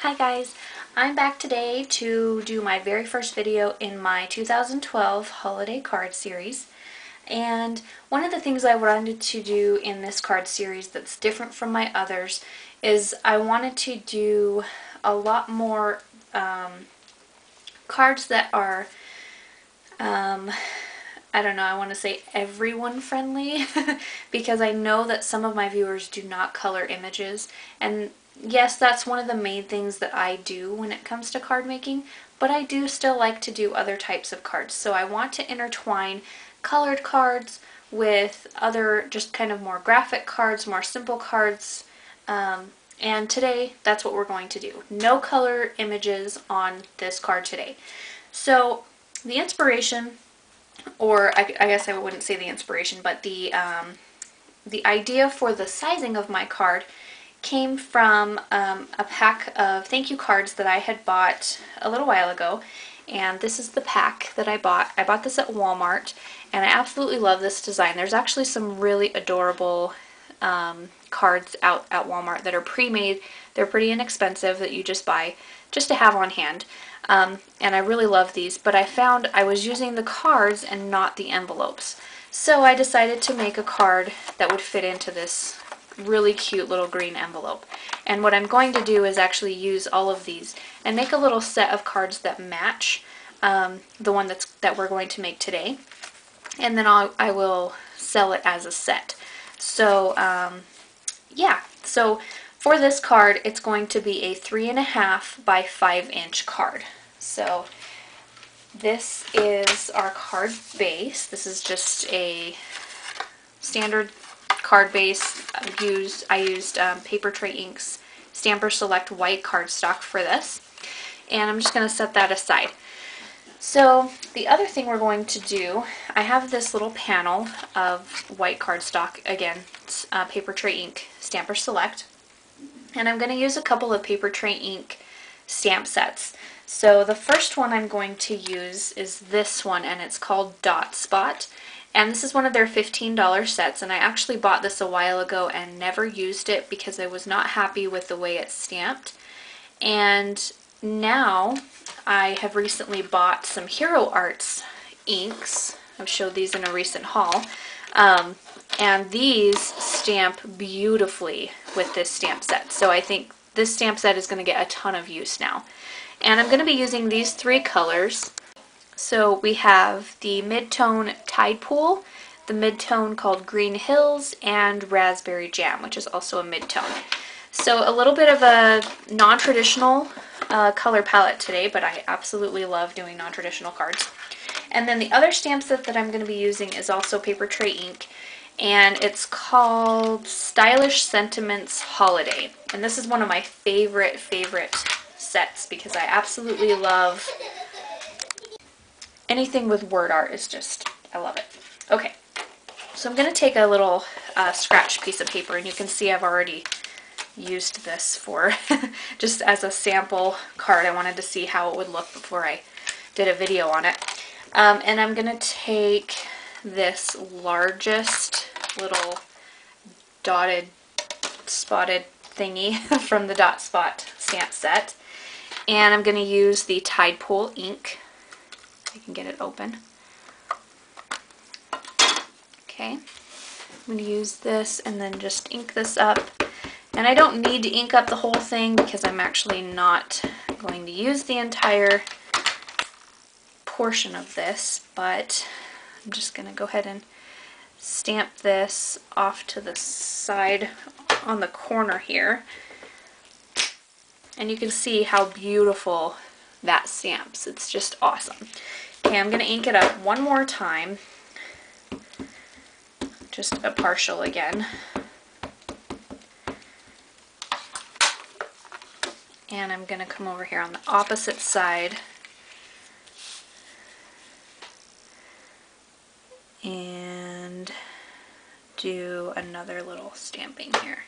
Hi guys, I'm back today to do my very first video in my 2012 holiday card series. And one of the things I wanted to do in this card series that's different from my others is I wanted to do a lot more cards that are, I don't know, I want to say everyone friendly because I know that some of my viewers do not color images, and yes, that's one of the main things that I do when it comes to card making, but I do still like to do other types of cards. So I want to intertwine colored cards with other just kind of more graphic cards, more simple cards, and today that's what we're going to do. No color images on this card today. So the inspiration, or I guess I wouldn't say the inspiration, but the idea for the sizing of my card came from a pack of thank you cards that I had bought a little while ago. And this is the pack that I bought. I bought this at Walmart, and I absolutely love this design. There's actually some really adorable cards out at Walmart that are pre-made. They're pretty inexpensive that you just buy just to have on hand. And I really love these, but I found I was using the cards and not the envelopes. So I decided to make a card that would fit into this really cute little green envelope. And what I'm going to do is actually use all of these and make a little set of cards that match the one that we're going to make today. And then I will sell it as a set. So yeah, so for this card, it's going to be a 3.5 by 5-inch card. So this is our card base. This is just a standard card base. I used Papertrey Inks Stamper Select white cardstock for this. And I'm just going to set that aside. So the other thing we're going to do, I have this little panel of white cardstock, again, it's Papertrey Ink Stamper Select, and I'm going to use a couple of Papertrey Ink stamp sets. So the first one I'm going to use is this one, and it's called Dot Spot, and this is one of their $15 sets, and I actually bought this a while ago and never used it because I was not happy with the way it's stamped. And now I have recently bought some Hero Arts inks. I've showed these in a recent haul. And these stamp beautifully with this stamp set. So I think this stamp set is going to get a ton of use now. And I'm going to be using these three colors. So we have the mid-tone Tide Pool, the mid-tone called Green Hills, and Raspberry Jam, which is also a mid-tone. So a little bit of a non-traditional color palette today, but I absolutely love doing non-traditional cards. And then the other stamp set that I'm going to be using is also Papertrey Ink, and it's called Stylish Sentiments Holiday. And this is one of my favorite sets because I absolutely love anything with word art. Is just, I love it. Okay, so I'm going to take a little scratch piece of paper, and you can see I've already used this for just as a sample card. I wanted to see how it would look before I did a video on it. And I'm going to take this largest little dotted spotted thingy from the Dot Spot stamp set, and I'm going to use the Tide Pool ink. I can get it open. Okay, I'm going to use this and then just ink this up. And I don't need to ink up the whole thing because I'm actually not going to use the entire portion of this, but I'm just going to go ahead and stamp this off to the side on the corner here. And you can see how beautiful that stamps. It's just awesome. Okay, I'm going to ink it up one more time. Just a partial again. And I'm going to come over here on the opposite side and do another little stamping here.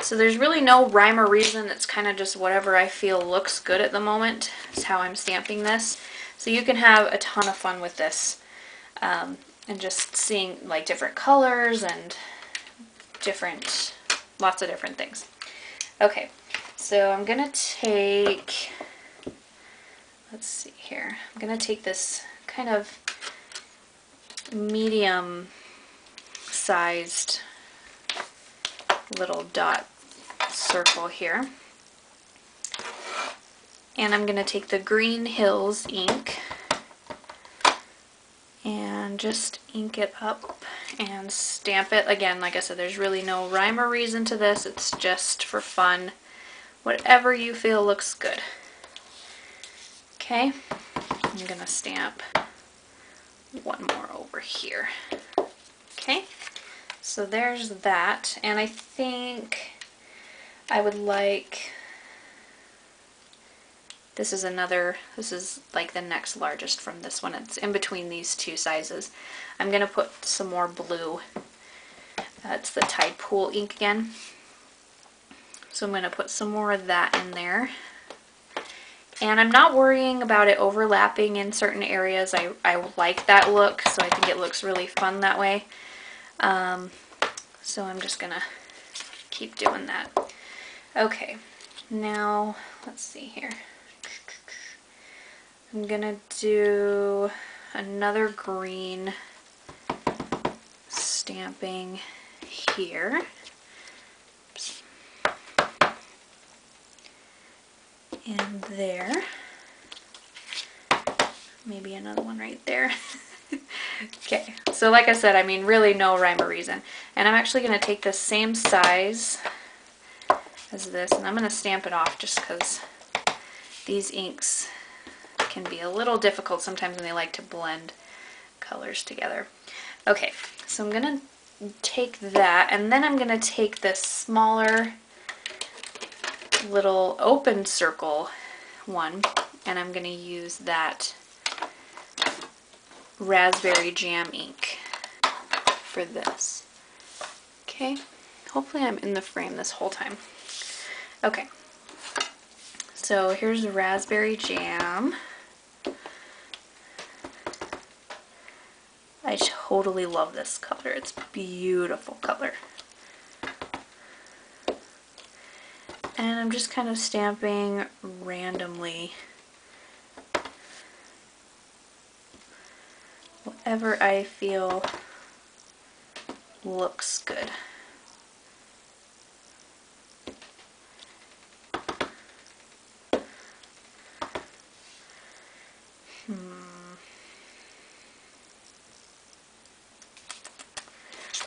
So there's really no rhyme or reason. It's kind of just whatever I feel looks good at the moment is how I'm stamping this. So you can have a ton of fun with this and just seeing like different colors and lots of different things. Okay. So I'm gonna take, let's see here, I'm gonna take this kind of medium sized little dot circle here. And I'm going to take the Green Hills ink and just ink it up and stamp it. Again, like I said, there's really no rhyme or reason to this. It's just for fun. Whatever you feel looks good. Okay, I'm going to stamp one more over here. Okay, so there's that. And I think I would like, this is like the next largest from this one. It's in between these two sizes. I'm going to put some more blue. It's the Tide Pool ink again. So I'm going to put some more of that in there. And I'm not worrying about it overlapping in certain areas. I like that look, so I think it looks really fun that way. So I'm just going to keep doing that. Okay, now let's see here. I'm gonna do another green stamping here. Oops. And there. Maybe another one right there. Okay, so like I said, I mean really no rhyme or reason. And I'm actually gonna take the same size as this, and I'm gonna stamp it off just because these inks can be a little difficult sometimes when they like to blend colors together. Okay, so I'm gonna take that, and then I'm gonna take this smaller little open circle one, and I'm gonna use that Raspberry Jam ink for this. Okay, hopefully I'm in the frame this whole time. Okay, so here's Raspberry Jam. I totally love this color. It's a beautiful color. And I'm just kind of stamping randomly whatever I feel looks good.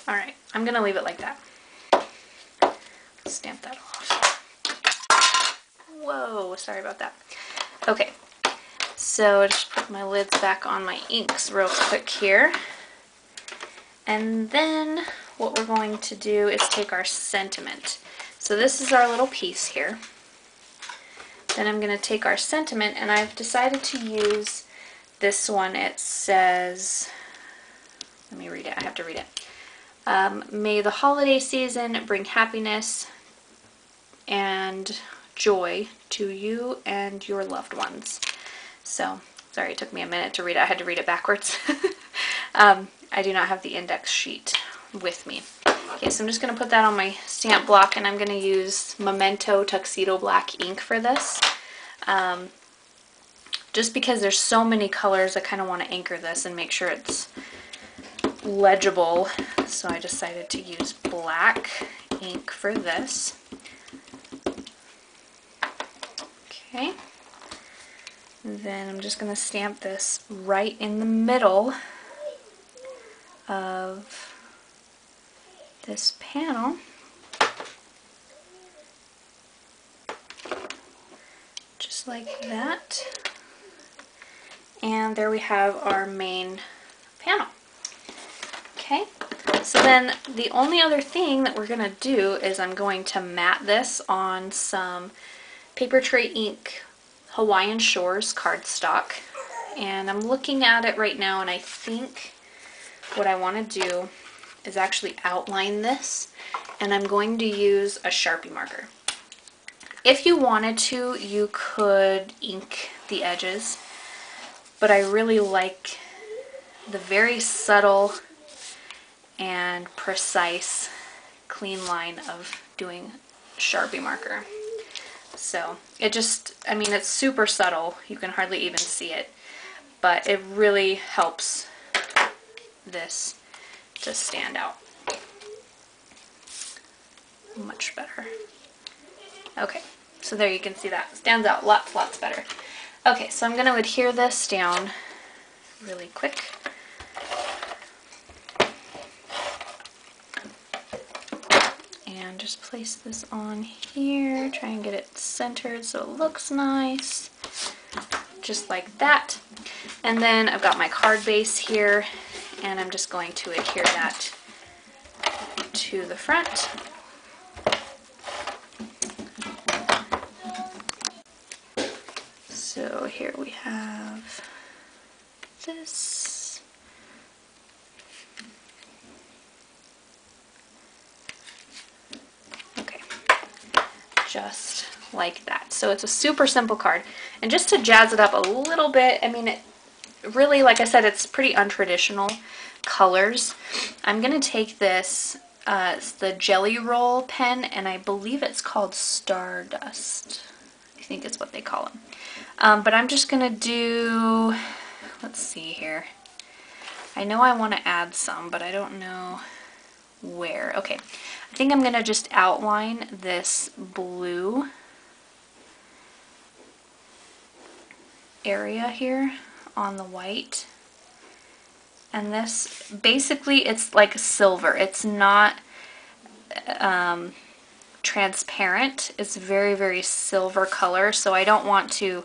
Alright, I'm going to leave it like that. Stamp that off. Whoa, sorry about that. Okay, so just put my lids back on my inks real quick here. And then what we're going to do is take our sentiment. So this is our little piece here. Then I'm going to take our sentiment, and I've decided to use this one. It says, let me read it, I have to read it. May the holiday season bring happiness and joy to you and your loved ones. So, sorry, it took me a minute to read it. I had to read it backwards. I do not have the index sheet with me. Okay, so I'm just going to put that on my stamp block, and I'm going to use Memento Tuxedo Black ink for this. Just because there's so many colors, I kind of want to anchor this and make sure it's legible, so I decided to use black ink for this. Okay, then I'm just going to stamp this right in the middle of this panel. Just like that. And there we have our main panel. Okay, so then the only other thing that we're going to do is I'm going to mat this on some Papertrey Ink Hawaiian Shores cardstock. And I'm looking at it right now, and I think what I want to do is actually outline this, and I'm going to use a Sharpie marker. If you wanted to, you could ink the edges, but I really like the very subtle and precise, clean line of doing Sharpie marker. So it just, I mean, it's super subtle. You can hardly even see it, but it really helps this to stand out much better. Okay, so there you can see that. Stands out lots better. Okay, so I'm going to adhere this down really quick. And just place this on here, try and get it centered so it looks nice, just like that. And then I've got my card base here, and I'm just going to adhere that to the front. So here we have this. Okay, just like that. So it's a super simple card. And just to jazz it up a little bit, I mean, it really, like I said, it's pretty untraditional colors. I'm going to take this, it's the Jelly Roll pen, and I believe it's called Stardust. I think it's what they call them. But I'm just going to do, let's see here. I know I want to add some, but I don't know where. Okay, I think I'm going to just outline this blue area here on the white. And this, basically, it's like silver. It's not transparent. It's very silver color, so I don't want to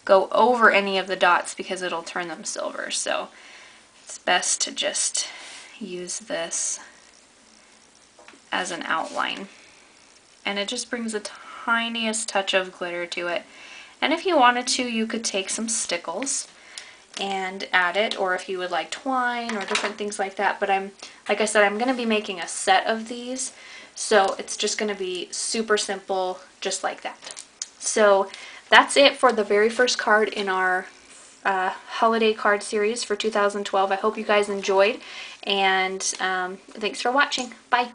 go over any of the dots because it'll turn them silver. So it's best to just use this as an outline. And it just brings the tiniest touch of glitter to it. And if you wanted to, you could take some stickles and add it, or if you would like twine or different things like that. But like I said, I'm going to be making a set of these, so it's just going to be super simple, just like that. So that's it for the very first card in our holiday card series for 2012. I hope you guys enjoyed, and thanks for watching. Bye!